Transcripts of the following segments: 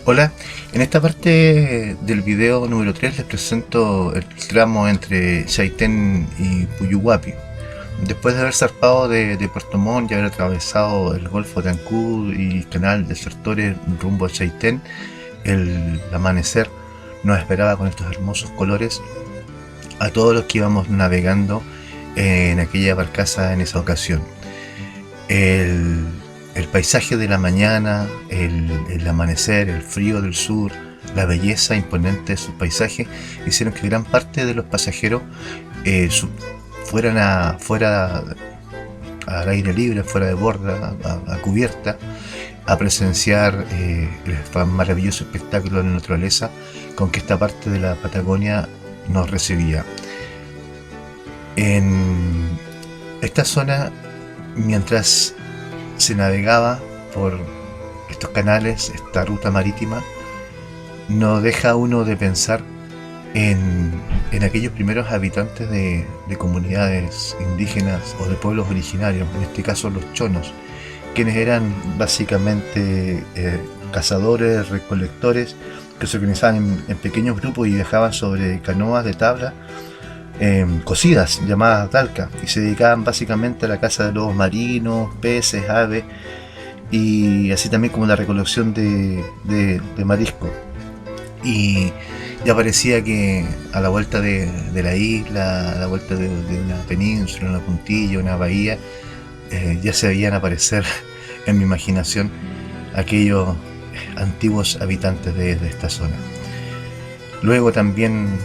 Hola, en esta parte del video número 3 les presento el tramo entre Chaitén y Puyuhuapi. Después de haber zarpado de Puerto Montt y haber atravesado el Golfo de Ancud y Canal Desertores rumbo a Chaitén, el amanecer nos esperaba con estos hermosos colores a todos los que íbamos navegando en aquella barcaza en esa ocasión. El paisaje de la mañana, el amanecer, el frío del sur, la belleza imponente de sus paisajes hicieron que gran parte de los pasajeros fueran fuera al aire libre, fuera de borda, a cubierta, a presenciar el maravilloso espectáculo de la naturaleza con que esta parte de la Patagonia nos recibía. En esta zona, mientras se navegaba por estos canales, esta ruta marítima, no deja uno de pensar en aquellos primeros habitantes de comunidades indígenas o de pueblos originarios, en este caso los chonos, quienes eran básicamente cazadores, recolectores, que se organizaban en pequeños grupos y viajaban sobre canoas de tabla cocidas, llamadas dalca, y se dedicaban básicamente a la caza de lobos marinos, peces, aves, y así también como la recolección de marisco. Y ya parecía que a la vuelta de la isla, a la vuelta de una península, una puntilla, una bahía, ya se veían aparecer en mi imaginación aquellos antiguos habitantes de esta zona. Luego también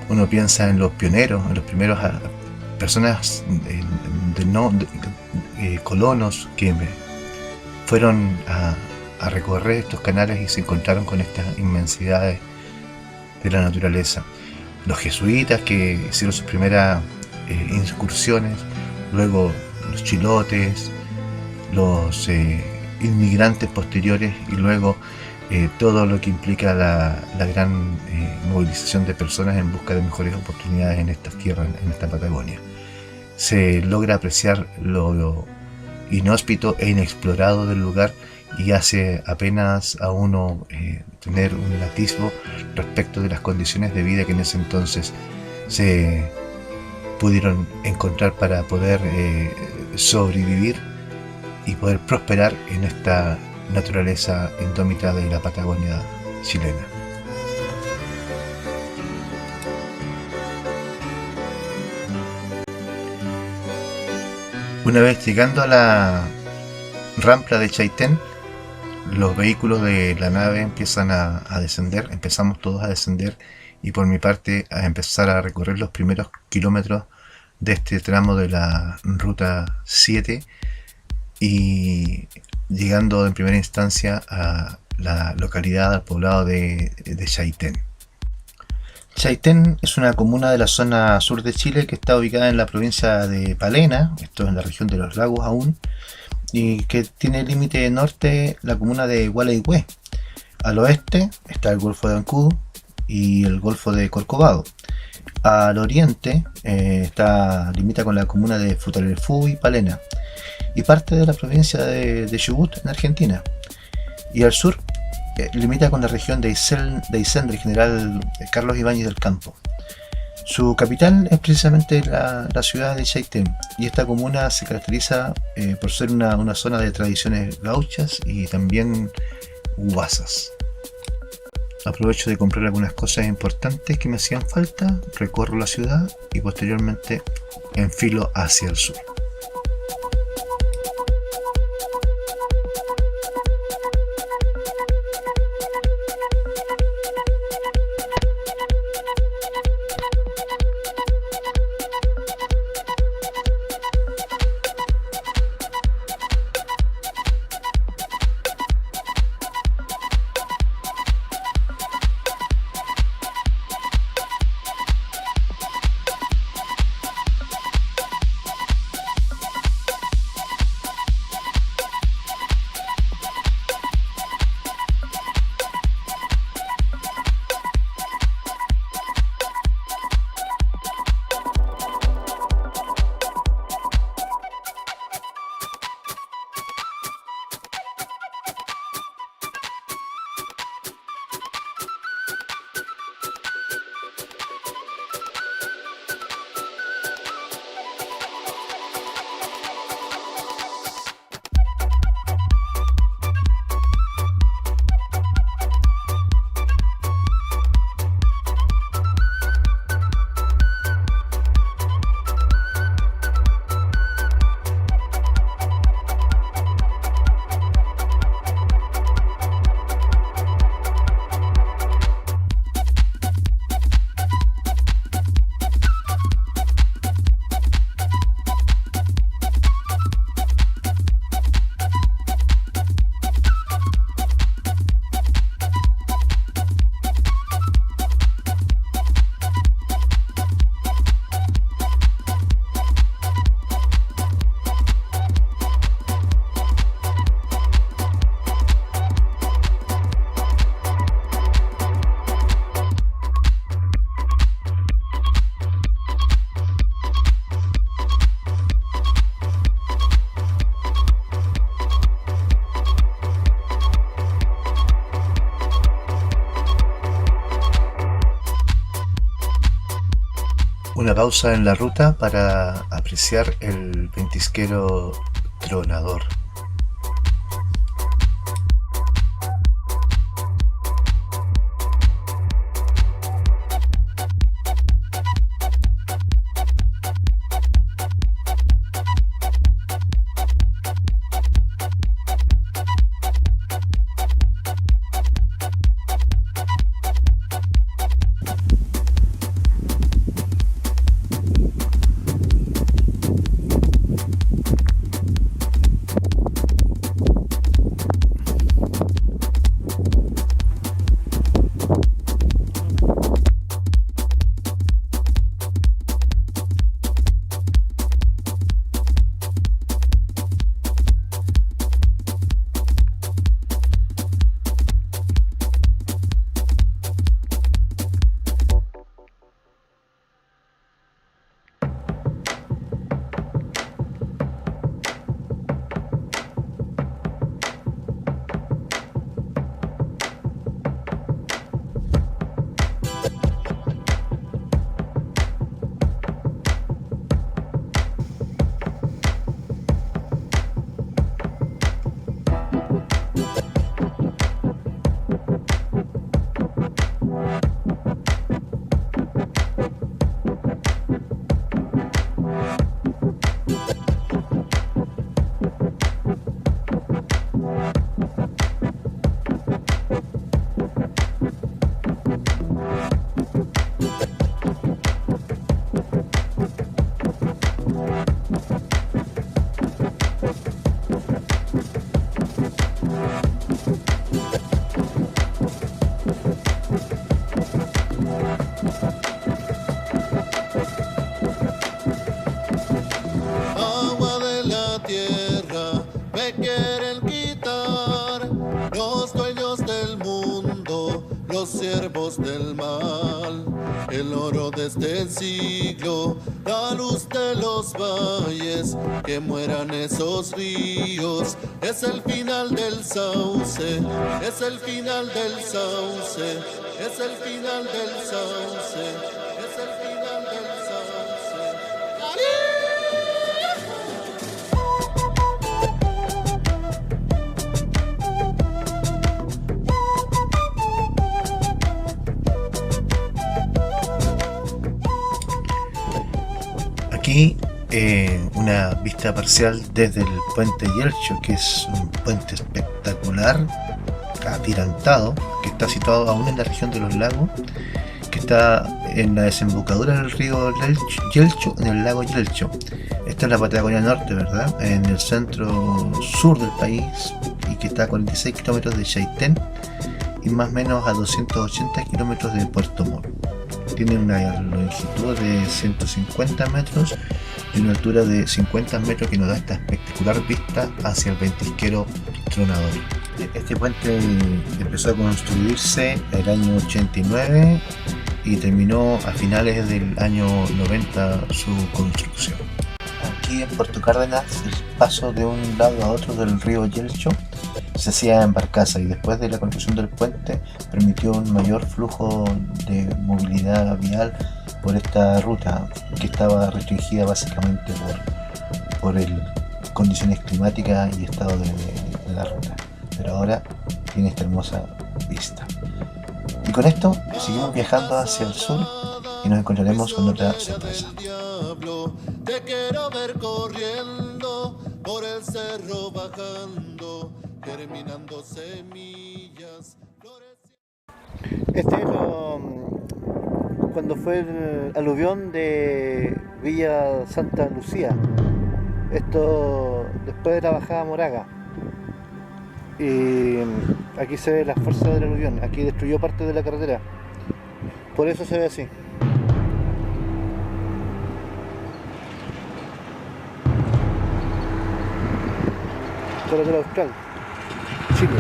uno piensa en los pioneros, en los primeros personas colonos que fueron a recorrer estos canales y se encontraron con estas inmensidades de la naturaleza. Los jesuitas que hicieron sus primeras incursiones, luego los chilotes, los inmigrantes posteriores y luego todo lo que implica la gran movilización de personas en busca de mejores oportunidades en estas tierras, en esta Patagonia. Se logra apreciar lo inhóspito e inexplorado del lugar y hace apenas a uno tener un atisbo respecto de las condiciones de vida que en ese entonces se pudieron encontrar para poder sobrevivir y poder prosperar en esta naturaleza indómita de la Patagonia chilena. Una vez llegando a la rampa de Chaitén, los vehículos de la nave empiezan a descender, empezamos todos a descender y por mi parte a empezar a recorrer los primeros kilómetros de este tramo de la ruta 7 y llegando en primera instancia a la localidad, al poblado de Chaitén. Chaitén es una comuna de la zona sur de Chile que está ubicada en la provincia de Palena, esto es en la región de los lagos aún, y que tiene límite norte la comuna de Gualeguay. Al oeste está el Golfo de Ancud y el Golfo de Corcovado. Al oriente limita con la comuna de Futaleufú y Palena y parte de la provincia de Chubut en Argentina, y al sur limita con la región de Aysén del general Carlos Ibáñez del Campo. Su capital es precisamente la ciudad de Chaitén, y esta comuna se caracteriza por ser una zona de tradiciones gauchas y también huasas. Aprovecho de comprar algunas cosas importantes que me hacían falta, recorro la ciudad y posteriormente enfilo hacia el sur. Una pausa en la ruta para apreciar el ventisquero tronador. Agua de la tierra me quieren quitar los dueños del mundo, los siervos del mal, el oro de este siglo, la luz de los valles, que mueran esos ríos, es el final del sauce, es el final del sauce, es el final del sauce, es el final del sauce. Aquí una vista parcial desde el puente Yelcho, que es un puente espectacular, atirantado, que está situado aún en la región de los lagos, que está en la desembocadura del río Yelcho, en el lago Yelcho. Esta es la Patagonia Norte, ¿verdad? En el centro sur del país, y que está a 46 kilómetros de Chaitén y más o menos a 280 kilómetros de Puerto Montt. Tiene una longitud de 150 metros y una altura de 50 metros que nos da esta espectacular vista hacia el ventisquero tronador. Este puente empezó a construirse en el año 89 y terminó a finales del año 90 su construcción. Aquí en Puerto Cárdenas, el paso de un lado a otro del río Yelcho se hacía en barcaza, y después de la construcción del puente permitió un mayor flujo de movilidad vial por esta ruta, que estaba restringida básicamente por condiciones climáticas y estado de la ruta, pero ahora tiene esta hermosa vista. Y con esto seguimos viajando hacia el sur y nos encontraremos con otra sorpresa. Te quiero ver corriendo por el cerro, bajando, germinando semillas. Este es cuando fue el aluvión de Villa Santa Lucía. Esto después de la bajada Moraga. Y aquí se ve la fuerza del aluvión. Aquí destruyó parte de la carretera. Por eso se ve así. Carretera Austral, Chile,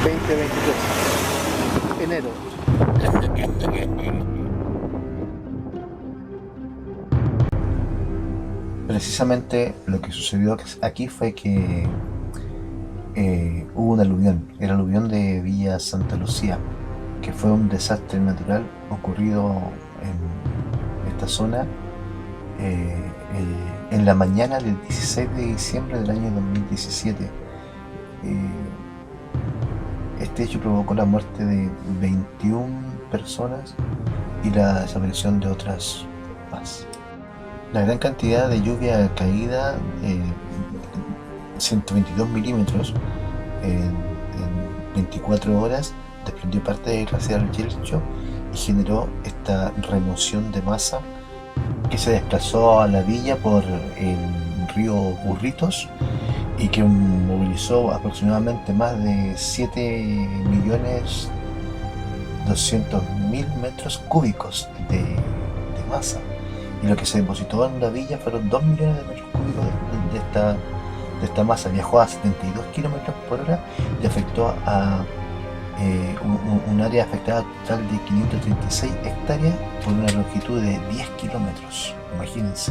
2023, enero. Precisamente lo que sucedió aquí fue que hubo un aluvión, el aluvión de Villa Santa Lucía, que fue un desastre natural ocurrido esta zona en la mañana del 16 de diciembre del año 2017. Este hecho provocó la muerte de 21 personas y la desaparición de otras más. La gran cantidad de lluvia caída, 122 milímetros en 24 horas, desprendió parte del glaciar Yelcho y generó esta remoción de masa que se desplazó a la villa por el río Burritos y que movilizó aproximadamente más de 7.200.000 metros cúbicos de masa. Y lo que se depositó en la villa fueron 2 millones de metros cúbicos de esta masa. Viajó a 72 kilómetros por hora y afectó a un área afectada total de 536 hectáreas por una longitud de 10 kilómetros. Imagínense.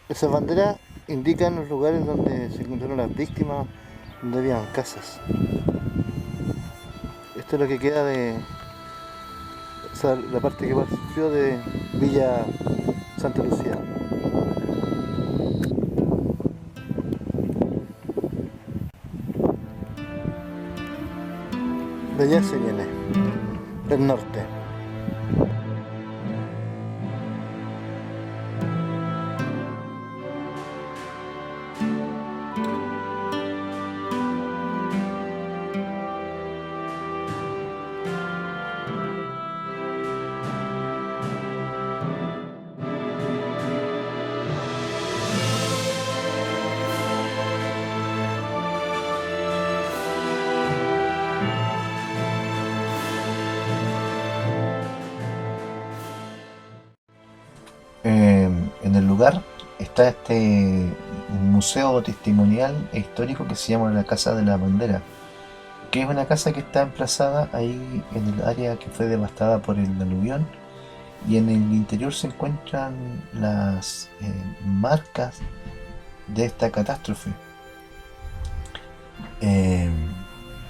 Esas banderas indican los lugares donde se encontraron las víctimas, donde habían casas. Esto es lo que queda de, o sea, la parte que partió de Villa Santa Lucía. De allá se viene, del norte. En el lugar está este museo testimonial e histórico que se llama la Casa de la Bandera, que es una casa que está emplazada ahí en el área que fue devastada por el aluvión, y en el interior se encuentran las marcas de esta catástrofe, eh,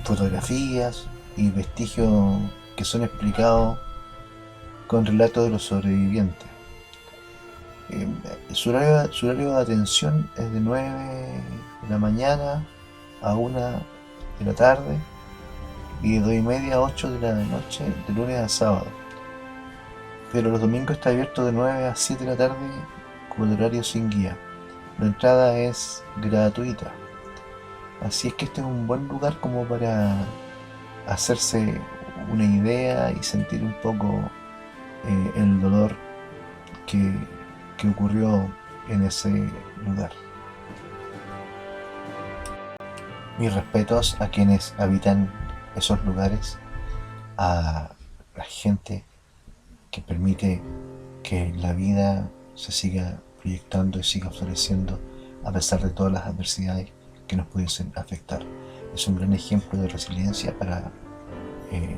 fotografías y vestigios que son explicados con relatos de los sobrevivientes. Su horario de atención es de 9 de la mañana a 1 de la tarde y de 2:30 a 8 de la noche, de lunes a sábado. Pero los domingos está abierto de 9 a 7 de la tarde con el horario sin guía. La entrada es gratuita. Así es que este es un buen lugar como para hacerse una idea y sentir un poco el dolor que ocurrió en ese lugar. Mis respetos a quienes habitan esos lugares, a la gente que permite que la vida se siga proyectando y siga floreciendo a pesar de todas las adversidades que nos pudiesen afectar. Es un gran ejemplo de resiliencia para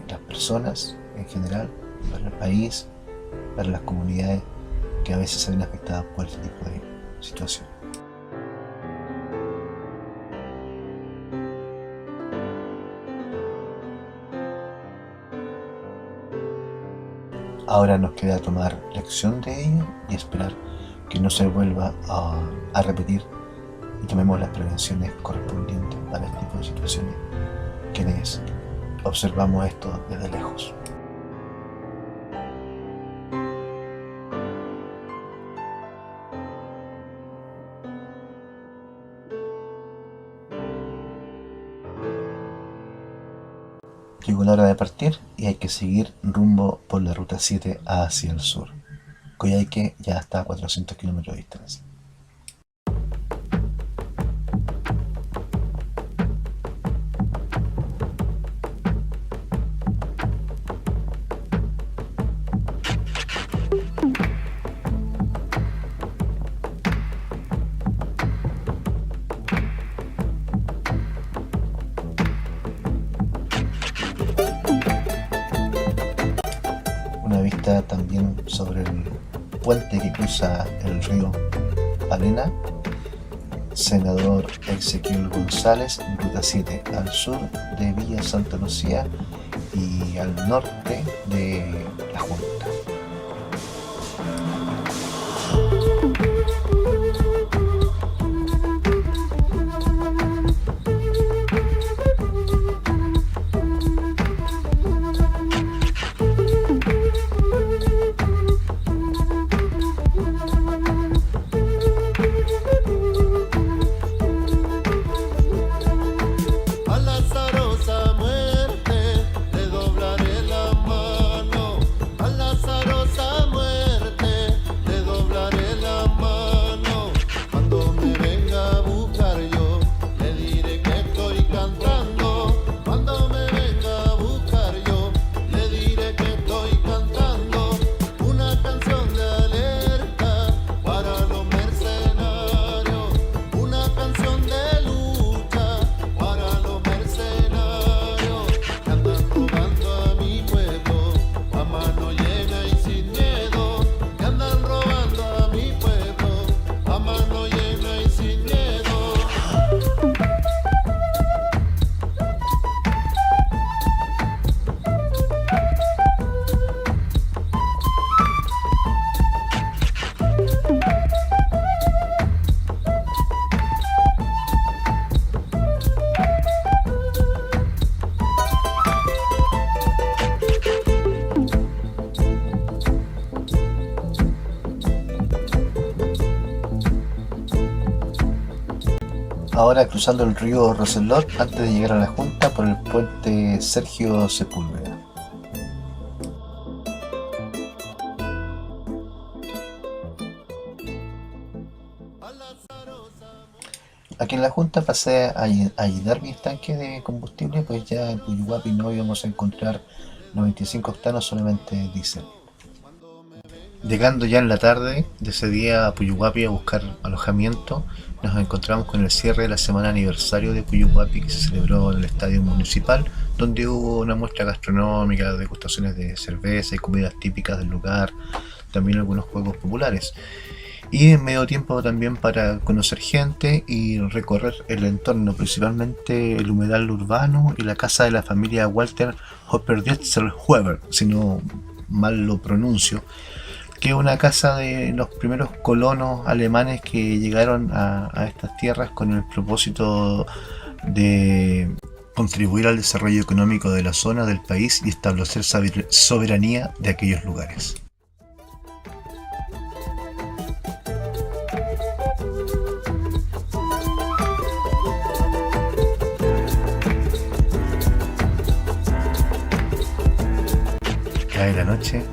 las personas en general, para el país, para las comunidades que a veces se ven afectadas por este tipo de situación. Ahora nos queda tomar lección de ello y esperar que no se vuelva a repetir y tomemos las prevenciones correspondientes para este tipo de situaciones quienes observamos esto desde lejos. Llegó la hora de partir y hay que seguir rumbo por la ruta 7 hacia el sur. Coyhaique ya está a 400 kilómetros de distancia. Una vista también sobre el puente que cruza el río Palena, Senador Ezequiel González, ruta 7, al sur de Villa Santa Lucía y al norte de La Junta. A la azarosa muerte le doblaré la mano. A la azarosa muerte le doblaré la mano. Cuando me venga a buscar yo le diré que estoy cantando. Cuando me venga a buscar yo le diré que estoy cantando. Una canción de alerta para los mercenarios. Una canción de lucha para los mercenarios que andan robando a mi pueblo a mano llena y sin miedo. Que andan robando a mi pueblo a mano llena y sin miedo. Ahora cruzando el río Roselot antes de llegar a La Junta por el puente Sergio Sepúlveda. Aquí en La Junta pasé a llenar mis tanques de combustible, pues ya en Puyuhuapi no íbamos a encontrar 95 octanos, solamente diésel. Llegando ya en la tarde de ese día a Puyuhuapi a buscar alojamiento, nos encontramos con el cierre de la semana aniversario de Puyuhuapi que se celebró en el estadio municipal, donde hubo una muestra gastronómica, degustaciones de cerveza y comidas típicas del lugar, también algunos juegos populares. Y en medio tiempo también para conocer gente y recorrer el entorno, principalmente el humedal urbano y la casa de la familia Walter Hopper-Dietzel-Huber, si no mal lo pronuncio, que es una casa de los primeros colonos alemanes que llegaron a estas tierras con el propósito de contribuir al desarrollo económico de la zona, del país y establecer soberanía de aquellos lugares. Cae la noche